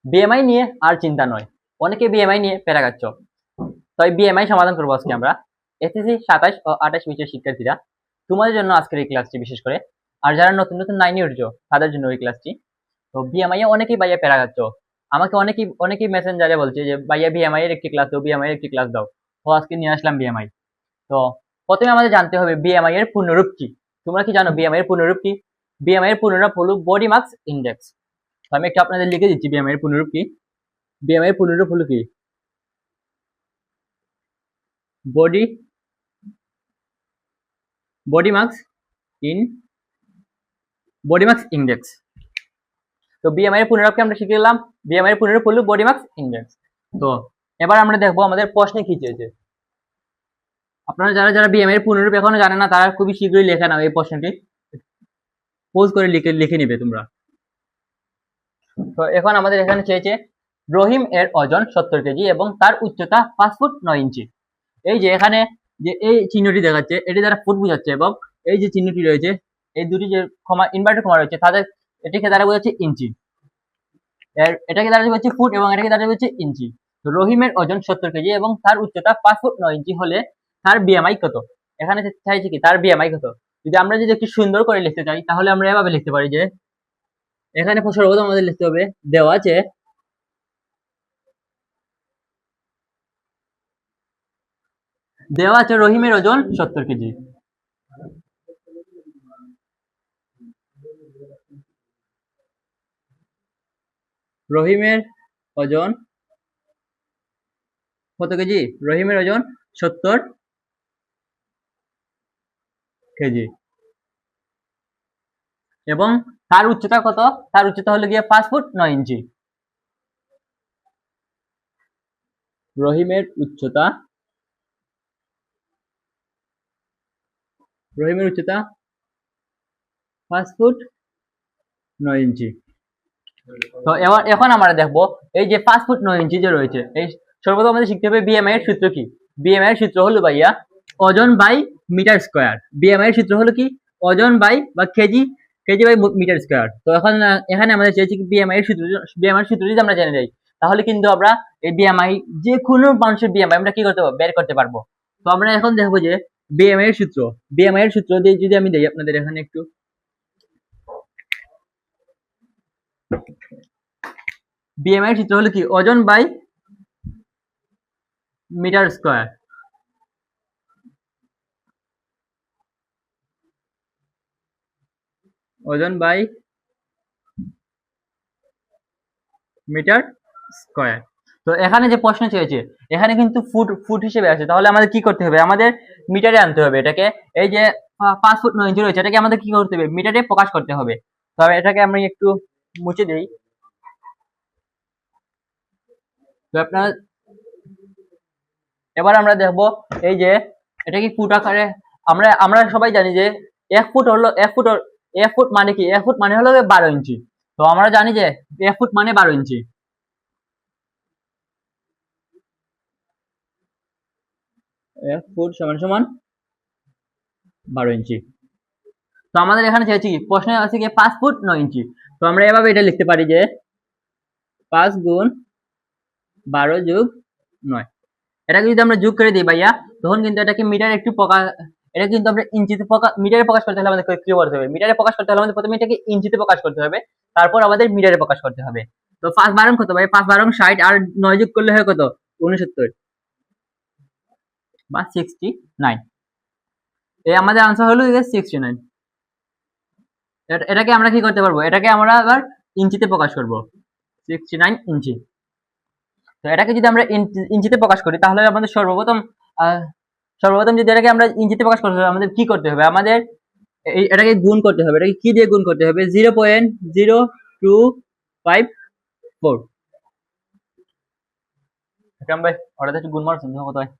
BMI নিয়ে আর চিন্তা নয়, অনেকে বিএমআই নিয়ে প্যারা খাচ্ছ। তাই বিএমআই সমাধান করবো আজকে আমরা। এসএসসি 27 ও 28 ব্যাচের শিক্ষার্থীরা, তোমাদের জন্য আজকের এই ক্লাসটি বিশেষ করে। আর যারা নতুন নতুন 9 এ উঠছো তাদের জন্য এই ক্লাসটি। তো বিএমআই এ অনেকেই ভাইয়া প্যারা খাচ্ছ। আমাকে অনেকেই মেসেঞ্জারে বলছে যে ভাইয়া বিএমআই এর একটি ক্লাস দাও, বিএমআই এর একটি ক্লাস দাও। তো আজকে নিয়ে আসলাম বিএমআই। তো প্রথমে আমাদের জানতে হবে বিএমআই এর পূর্ণরূপ কি। তোমরা কি জানো বিএমআই এর পূর্ণরূপ কি? বিএমআই এর পূর্ণরূপ হলো বডি মাস ইন্ডেক্স। তো আমি একটু আপনাদের লিখে দিচ্ছি বিএমআই এর পূর্ণরূপ কি। বিএমআই এর পূর্ণরূপ হলো কি? Body mass index. তো বিএমআই এর পূর্ণরূপকে আমরা শিখে গেলাম। বিএমআই এর পূর্ণরূপ হলো বডি মাস ইন্ডেক্স। তো এবার আমরা দেখবো আমাদের প্রশ্নে কি চেয়েছে। আপনারা যারা বিএমআই এর পূর্ণরূপ এখনো জানেন না তারা খুবই শীঘ্রই লেখা নাও এই প্রশ্নটি, পোজ করে লিখে নিবে তোমরা। তো এখন আমাদের এখানে চেয়েছে রহিম এর ওজন 70 কেজি এবং তার উচ্চতা 5 ফুট 9 ইঞ্চি। এই যে এখানে যে এই চিহ্নটি দেখাচ্ছে এটি দ্বারা ফুট বোঝাচ্ছে, এবং এই যে চিহ্নটি রয়েছে এই দুটি যে ইনভার্টেড কমা রয়েছে তাদের এটিকে দ্বারা বোঝাচ্ছে ইঞ্চি। এটাকে দ্বারা বোঝাচ্ছে ফুট এবং এটাকে দ্বারা বোঝাচ্ছে ইঞ্চি। তো রহিমের ওজন 70 কেজি এবং তার উচ্চতা 5 ফুট 9 ইঞ্চি হলে তার বিএমআই কত? এখানে চাইছে কি তার বিএমআই কত। যদি আমরা একটু সুন্দর করে লিখতে চাই তাহলে আমরা এভাবে লিখতে পারি যে এখানে সর্বপ্রথম আমাদের লিখতে হবে দেওয়া আছে রহিমের ওজন 70 কেজি। রহিমের ওজন কত কেজি? রহিমের ওজন 70 কেজি এবং তার উচ্চতা কত? তার উচ্চতা হলো গিয়ে 5 ফুট 9 ইঞ্চি। রহিমের উচ্চতা 5 ফুট 9 ইঞ্চি। তো এখন আমরা দেখবো এই যে 5 ফুট 9 ইঞ্চি যে রয়েছে, এই সর্বপ্রথম আমাদের শিখতে হবে বিএমআই এর সূত্র কি। বিএমআই এর সূত্র হলো ভাইয়া ওজন বাই মিটার স্কয়ার। বিএমআই এর সূত্র হলো কি ওজন বাই বা কেজি বাই মিটার স্কয়ার। তো এখন এখানে আমাদের চেয়েছি কি বিএমআই এর সূত্র যদি আমরা জেনে যাই তাহলে কিন্তু আমরা এই বিএমআই যে কোনো মানুষের বিএমআই আমরা কি করতে পারবো, বের করতে পারবো। তো আমরা এখন দেখবো যে বিএমআই এর সূত্র দিয়ে যদি আমি দেই আপনাদের এখানে একটু, বিএমআই এর সূত্র হলো কি ওজন বাই মিটার স্কয়ার। ওজন বাই মিটার স্কয়ার। তো এখানে যে প্রশ্ন চেয়েছে এখানে কিন্তু ফুট হিসেবে আছে, তাহলে আমাদের কি করতে হবে? আমাদের মিটারে আনতে হবে এটাকে। এই যে 5 ফুট 9 ইঞ্চি রয়েছে এটাকে আমাদের কি করতে হবে? মিটারে প্রকাশ করতে হবে। তবে এটাকে আমি একটু মুছে দেই। তো আপনার এবার আমরা দেখব এই যে এটা কি ফুট আকারে। আমরা সবাই জানি যে 1 ফুট হলো 1 ফুট মানে কি? 1 ফুট মানে হলো 12 ইঞ্চি। তো আমরা জানি যে 1 ফুট মানে 12 ইঞ্চি। 1 ফুট সমান সমান 12 ইঞ্চি। তো আমাদের এখানে চাইছি কি প্রশ্নে আছে কি 5 ফুট 9 ইঞ্চি। তো আমরা এভাবে এটা লিখতে পারি যে 5 গুণ 12 যোগ 9। এটাকে যদি আমরা যোগ করে দিই ভাইয়া তখন কিন্তু এটাকে মিটারে একটু এটা কিন্তু আমরা ইঞ্চিতে মিটারে প্রকাশ করতে হলে আমাদের কি করতে হবে? মিটারে প্রকাশ করতে হলে আমাদের প্রথমে এটাকে ইঞ্চিতে প্রকাশ করতে হবে, তারপর আমাদের মিটারে প্রকাশ করতে হবে। তো 5 বারং কত ভাই? 5 বারং 60 আর 9 যোগ করলে হয় কত? 69 বা 69। এই আমাদের आंसर হলো 69। এটাকে আমরা কি করতে পারবো? এটাকে আমরা আবার ইঞ্চিতে প্রকাশ করব, 69 ইঞ্চি। তো এটাকে যদি আমরা ইঞ্চিতে প্রকাশ করি তাহলে আমাদের সর্বপ্রথম যদি এটাকে আমরা ইঞ্চিতে প্রকাশ করতে হবে আমাদের কি করতে হবে? আমাদের এটাকে গুণ করতে হবে। এটাকে কি দিয়ে গুণ করতে হবে? 0.0254। একদম ভাই ওটাতে একটু গুণ মারছেন কত হয়?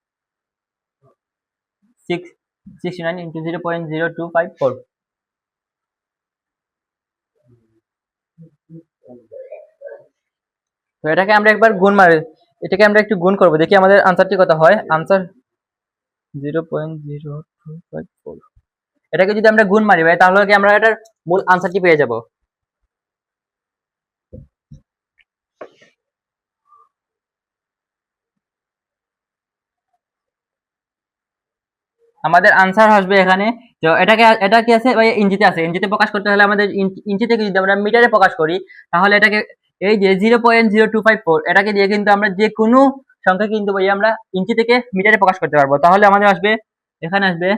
69 into 0.0254। তো এটাকে আমরা একবার এটাকে আমরা একটু গুণ করব, দেখি আমাদের आंसरটি কত হয়। आंसर 0.0254। এটাকে যদি আমরা গুণ মারি ভাই তাহলে কি আমরা এটার মূল आंसरটি পেয়ে যাব। আমাদের আনসার আসবে এখানে। তো এটা কি আছে ভাই, ইঞ্চিতে আছে। ইঞ্চিতে প্রকাশ করতে হলে আমাদের ইঞ্চি থেকে যদি আমরা মিটারে প্রকাশ করি, তাহলে এটাকে এই যে 0.0254 এটাকে দিয়ে কিন্তু আমরা যে কোনো সংখ্যা কিন্তু ভাই আমরা ইঞ্চি থেকে মিটারে প্রকাশ করতে পারবো। তাহলে আমাদের আসবে, এখানে আসবে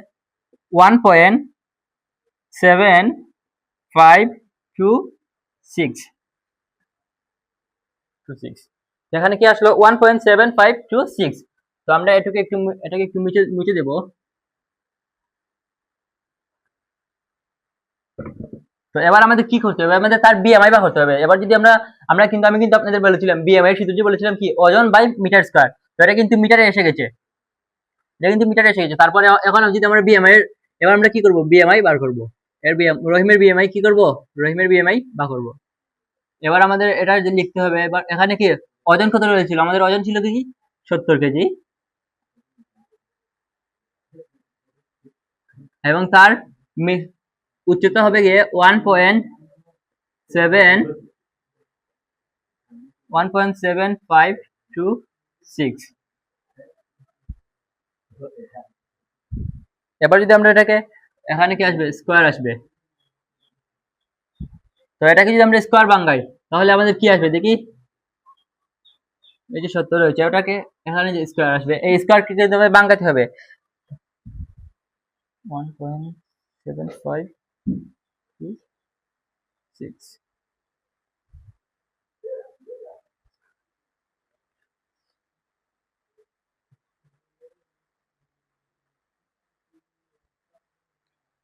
1.7526 এখানে কি আসলো 1.7526। তো আমরা এটাকে একটু মুছে দেব। তো এবার আমাদের কি করতে হবে, আমাদের তার বিএমআই বা করতে হবে। এবার যদি আমি কিন্তু আপনাদের বলেছিলাম বিএমআই সূত্রটি বলেছিলাম কি ওজন বাই মিটার স্কয়ার। তো এটা কিন্তু মিটারে এসে গেছে, তারপরে এখন যদি আমরা বিএমআই এবার আমরা কি করব, বিএমআই বার করব। রহিমের বিএমআই কি করব, রহিমের বিএমআই বার করব। এবার আমাদের এটা যে লিখতে হবে, এবার এখানে কি ওজন কত রয়েছিল, আমাদের ওজন ছিল কি 70 কেজি, এবং তার উচ্চতা হবে গিয়ে 1.7526। এবার যদি আমরা এটাকে এখানে কি আসবে, স্কোয়ার আসবে। তো এটাকে যদি আমরা স্কোয়ার বাঙ্গাই তাহলে আমাদের কি আসবে দেখি, এই যে 70 রয়েছে ওটাকে এখানে যে স্কোয়ার আসবে, এই স্কোয়ার কে বাঙ্গাতে হবে 1.7526।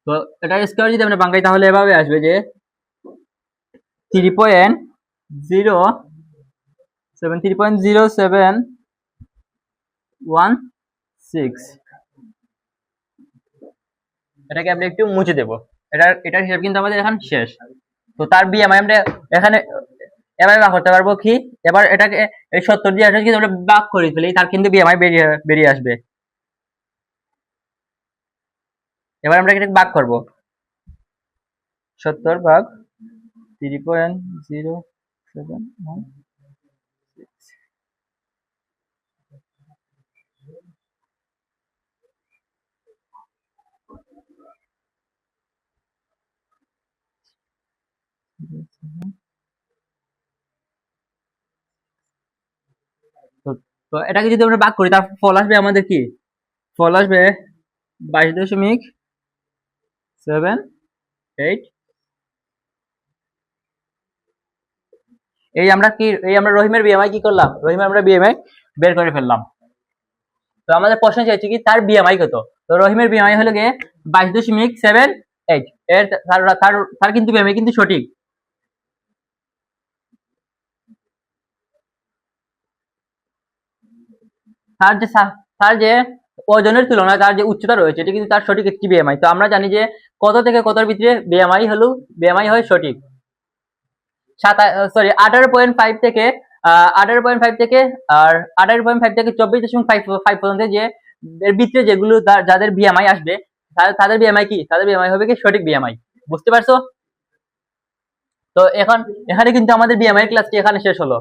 তো এটা স্কোয়ার যদি আমরা বাঙ্গাই তাহলে এভাবে আসবে যে 3.0716। এটাকে আমরা একটু মুছে দেব। এটার হিসাব কিন্তু আমাদের এখন শেষ। তো তার বিএমআই আমরা এখানে এভাবে ভাগ করতে পারবো কি, এবার এটাকে এই 70 দিয়ে এটাকে যদি আমরা ভাগ করে ফেলি তার কিন্তু বিএমআই বেরিয়ে আসবে। এবার আমরা এটাকে ভাগ করব, 70 ভাগ 3.0716। তো এটাকে যদি আমরা ভাগ করি তার ফল আসবে আমাদের কি, ফল আসবে 22.78। এই আমরা রহিমের বিএমআই কি করলাম, রহিমের আমরা বিএমআই বের করে ফেললাম। তো আমাদের প্রশ্ন চাইছে কি তার বিএমআই কত। তো রহিমের বিএমআই হলো গিয়ে 22.78। এর তার কিন্তু বিএমআই কিন্তু সঠিক। তার যে ওজনের তুলনায় তার যে উচ্চতা রয়েছে এটা কিন্তু তার সঠিক একটি বিএমআই। তো আমরা জানি যে কত থেকে কতর ভিতরে বিএমআই হয় সঠিক 18.5 থেকে 18.5 থেকে আর 18.5 থেকে 24.5 পর্যন্ত যে এর ভিতরে যেগুলো যাদের বিএমআই আসবে তাদের বিএমআই কি, তাদের বিএমআই হবে কি সঠিক বিএমআই। বুঝতে পারছো? তো এখানে কিন্তু আমাদের বিএমআই ক্লাসটি এখানে শেষ হলো।